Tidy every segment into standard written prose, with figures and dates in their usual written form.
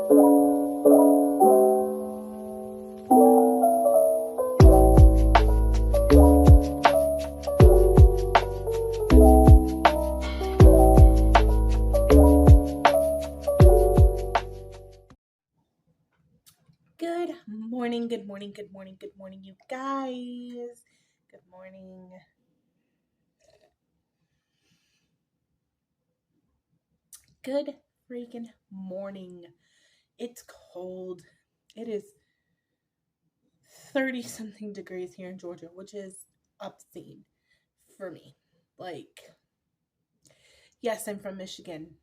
Good morning, you guys. Good morning. Good freaking morning. It's cold. It is 30 something degrees here in Georgia, which is obscene for me. Yes, I'm from Michigan.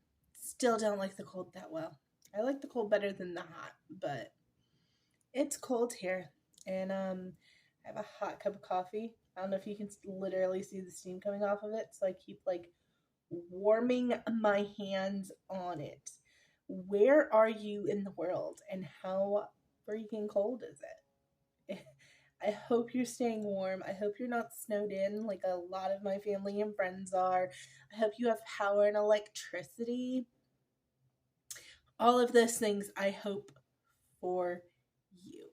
Still don't like the cold that well. I like the cold better than the hot, but it's cold here. And I have a hot cup of coffee. I don't know if you can literally see the steam coming off of it, so I keep warming my hands on it. Where are you in the world, and how freaking cold is it? I hope you're staying warm. I hope you're not snowed in like a lot of my family and friends are. I hope you have power and electricity. All of those things I hope for you.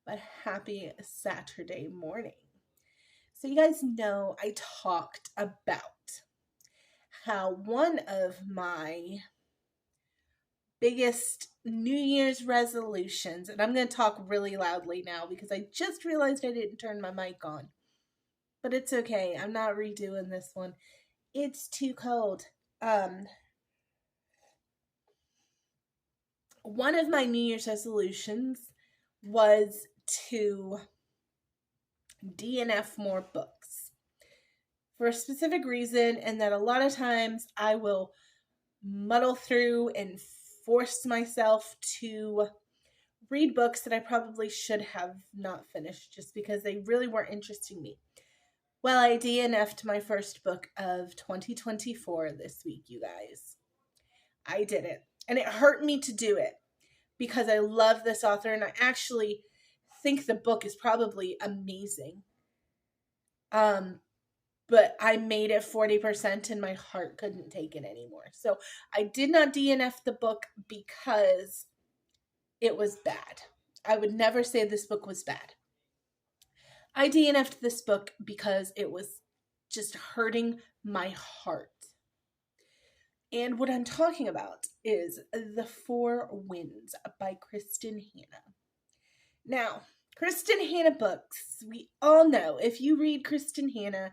But happy Saturday morning. So you guys know I talked about how one of my biggest New Year's resolutions, and I'm going to talk really loudly now because I just realized I didn't turn my mic on. But it's okay. I'm not redoing this one. It's too cold. One of my New Year's resolutions was to DNF more books for a specific reason, and that a lot of times I will muddle through and force myself to read books that I probably should have not finished just because they really weren't interesting me. Well, I DNF'd my first book of 2024 this week, you guys. I did it. And it hurt me to do it because I love this author and I actually think the book is probably amazing. But I made it 40% and my heart couldn't take it anymore. So I did not DNF the book because it was bad. I would never say this book was bad. I DNF'd this book because it was just hurting my heart. And what I'm talking about is The Four Winds by Kristin Hannah. Now, Kristin Hannah books, we all know, if you read Kristin Hannah,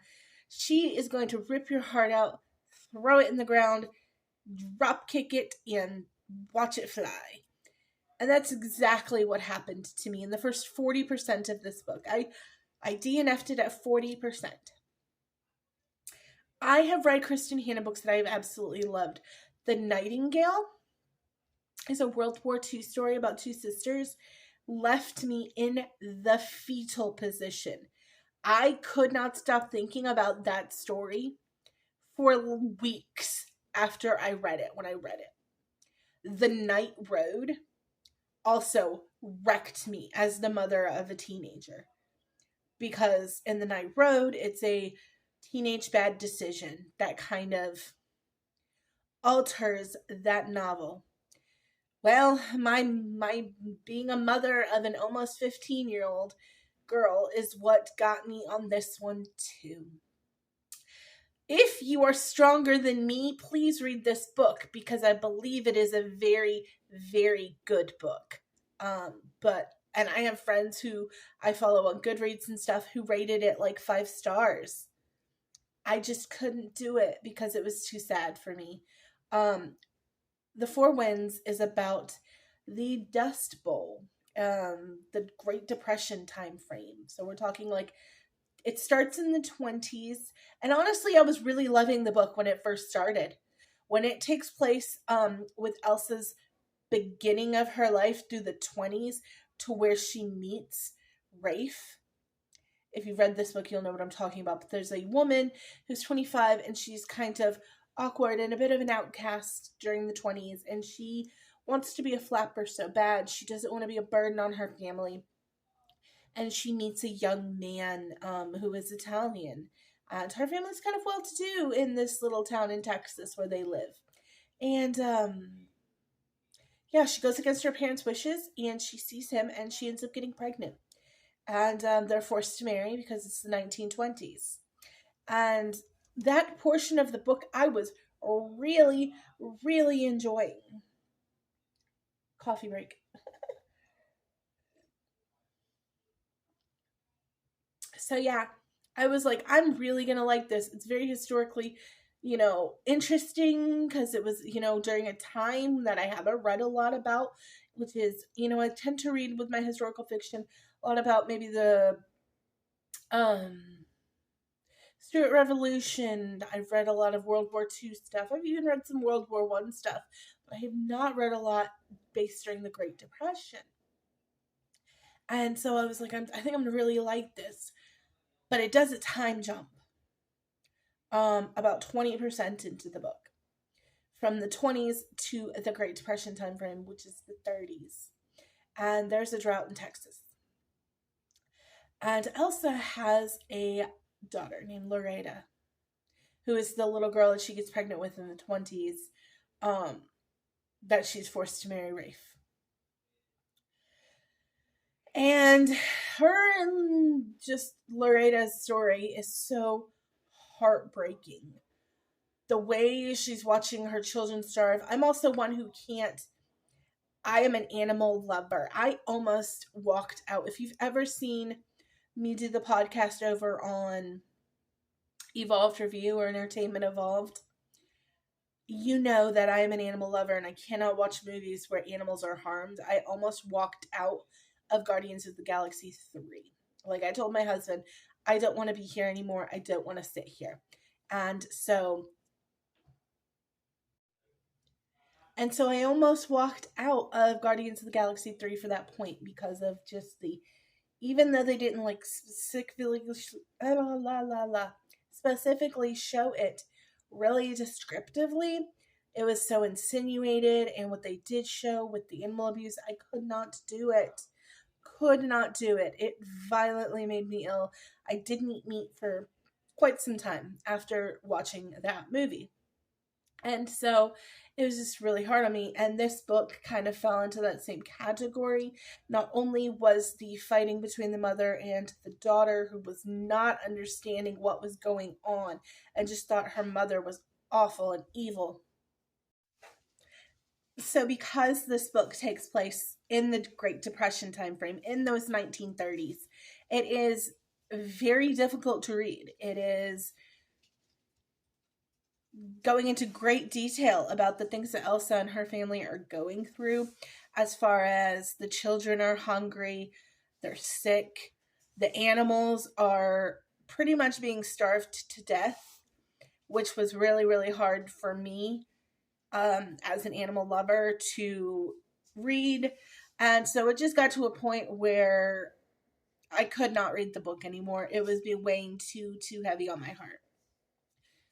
she is going to rip your heart out, throw it in the ground, drop kick it, and watch it fly. And that's exactly what happened to me in the first 40% of this book. I DNF'd it at 40%. I have read Kristin Hannah books that I have absolutely loved. The Nightingale is a World War II story about two sisters, left me in the fetal position. I could not stop thinking about that story for weeks after I read it, when I read it. The Night Road also wrecked me as the mother of a teenager. Because in The Night Road, it's a teenage bad decision that kind of alters that novel. Well, my being a mother of an almost 15-year-old girl is what got me on this one too. If you are stronger than me, please read this book because I believe it is a very, very good book. And I have friends who I follow on Goodreads and stuff who rated it 5 stars. I just couldn't do it because it was too sad for me. The Four Winds is about the Dust Bowl, the Great Depression time frame. So we're talking it starts in the 20s. And honestly, I was really loving the book when it first started. When it takes place with Elsa's beginning of her life through the 20s to where she meets Rafe. If you've read this book, you'll know what I'm talking about. But there's a woman who's 25 and she's kind of awkward and a bit of an outcast during the 20s. And she wants to be a flapper so bad. She doesn't want to be a burden on her family. And she meets a young man who is Italian. And her family's kind of well-to-do in this little town in Texas where they live. And yeah, she goes against her parents' wishes and she sees him and she ends up getting pregnant. And they're forced to marry because it's the 1920s. And that portion of the book I was really, really enjoying. Coffee break. So yeah, I was like, I'm really gonna like this. It's very historically, interesting because it was, during a time that I haven't read a lot about, which is, I tend to read with my historical fiction a lot about maybe the um Stuart Revolution. I've read a lot of World War II stuff. I've even read some World War One stuff, but I have not read a lot based during the Great Depression. And so I was like, I think I'm gonna really like this, but it does a time jump, about 20% into the book, from the 20s to the Great Depression time frame, which is the 30s. And there's a drought in Texas. And Elsa has a daughter named Loretta, who is the little girl that she gets pregnant with in the 20s, that she's forced to marry Rafe. And her and just Loretta's story is so heartbreaking. The way she's watching her children starve. I'm also one who can't. I am an animal lover. I almost walked out. If you've ever seen me do the podcast over on Evolved Review or Entertainment Evolved, you know that I am an animal lover and I cannot watch movies where animals are harmed. I almost walked out of Guardians of the Galaxy 3. Like, I told my husband, I don't want to be here anymore. I don't want to sit here. And so I almost walked out of Guardians of the Galaxy 3 for that point because of just even though they didn't like specifically show it really descriptively, it was so insinuated, and what they did show with the animal abuse, I could not do it. It violently made me ill. I didn't eat meat for quite some time after watching that movie. And so it was just really hard on me. And this book kind of fell into that same category. Not only was the fighting between the mother and the daughter, who was not understanding what was going on and just thought her mother was awful and evil. So because this book takes place in the Great Depression time frame, in those 1930s, it is very difficult to read. It is going into great detail about the things that Elsa and her family are going through, as far as the children are hungry, they're sick, the animals are pretty much being starved to death, which was really, really hard for me as an animal lover to read. And so it just got to a point where I could not read the book anymore. It was weighing too heavy on my heart.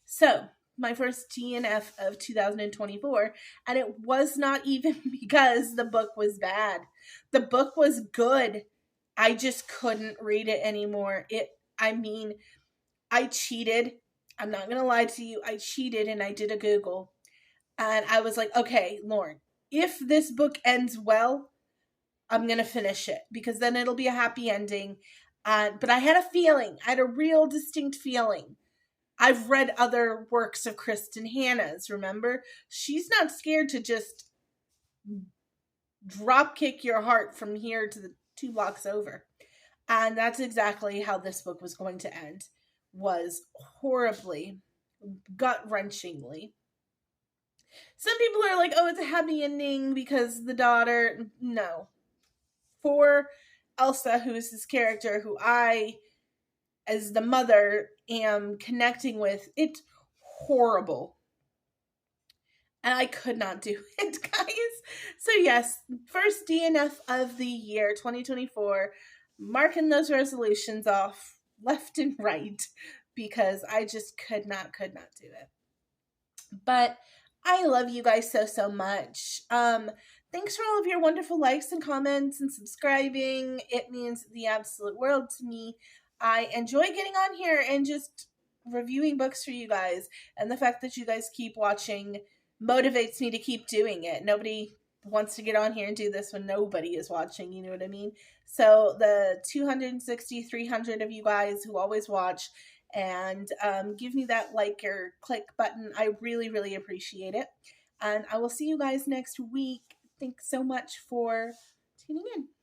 So my first DNF of 2024, and it was not even because the book was bad. The book was good. I just couldn't read it anymore. I cheated. I'm not going to lie to you. I cheated and I did a Google. And I was like, okay, Lauren, if this book ends well, I'm going to finish it because then it'll be a happy ending. But I had a feeling. I had a real distinct feeling. I've read other works of Kristin Hannah's, remember? She's not scared to just drop kick your heart from here to the 2 blocks over. And that's exactly how this book was going to end. Was horribly, gut-wrenchingly. Some people are like, oh, it's a happy ending because the daughter. No. For Elsa, who is this character who I, as the mother, am connecting with, it's horrible. And I could not do it, guys. So yes, first DNF of the year, 2024. Marking those resolutions off left and right because I just could not do it. But I love you guys so much. Thanks for all of your wonderful likes and comments and subscribing. It means the absolute world to me. I enjoy getting on here and just reviewing books for you guys. And the fact that you guys keep watching motivates me to keep doing it. Nobody wants to get on here and do this when nobody is watching, you know what I mean? So the 260, 300 of you guys who always watch and give me that like or click button, I really, really appreciate it. And I will see you guys next week. Thanks so much for tuning in.